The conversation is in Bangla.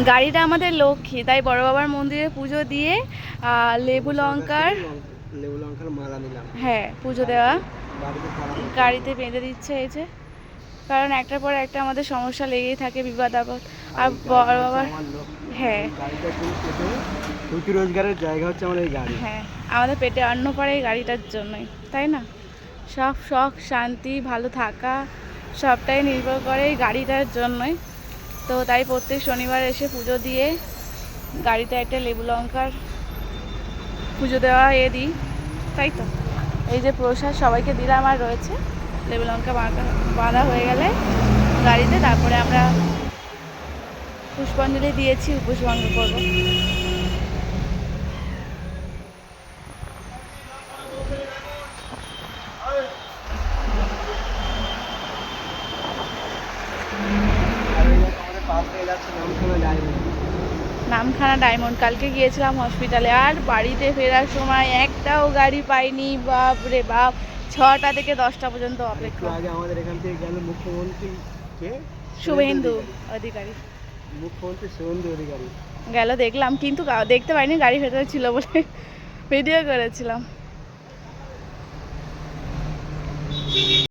গাড়িটা আমাদের লক্ষ্মী, তাই বড় বাবার মন্দিরে পুজো দিয়ে লেবু লঙ্কার মালা নিলাম। হ্যাঁ, পুজো দেওয়া গাড়িতে বেঁধে দিচ্ছে এই যে, কারণ একটার পর একটা আমাদের সমস্যা লেগেই থাকে, বিপদ আপদ। আর বড় বাবার হ্যাঁ রুটি রোজগারের জায়গা হচ্ছে আমাদের এই গাড়ি। হ্যাঁ, আমাদের পেটে অন্ন পড়ে এই গাড়িটার জন্যই, তাই না? সব শখ শান্তি ভালো থাকা সবটাই নির্ভর করে এই গাড়িটার জন্যই। তো তাই প্রত্যেক শনিবার এসে পুজো দিয়ে গাড়িতে একটা লেবু লঙ্কার পুজো দেওয়া দিই, তাই তো। এই যে প্রসাদ সবাইকে দিলাম, আর রয়েছে লেবু লঙ্কা বাঁধা হয়ে গেলে গাড়িতে, তারপরে আমরা পুষ্পাঞ্জলি দিয়েছি, উপোস ভঙ্গ করবো। নামখানা ডায়মন্ড কালকে গিয়েছিলাম হসপিটালে, আর বাড়িতে ফেরার সময় একটাও গাড়ি পাইনি। বাপ রে বাপ, 6টা থেকে 10টা পর্যন্ত অপেক্ষা। আগে আমাদের এখান থেকে গেল মুখ্যমন্ত্রী শুভেন্দু অধিকারী, মুখ্যমন্ত্রী শুভেন্দু অধিকারী গেল দেখলাম, কিন্তু দেখতে পাইনি, গাড়ি ভেতরে ছিল বলে ভিডিও করেছিলাম।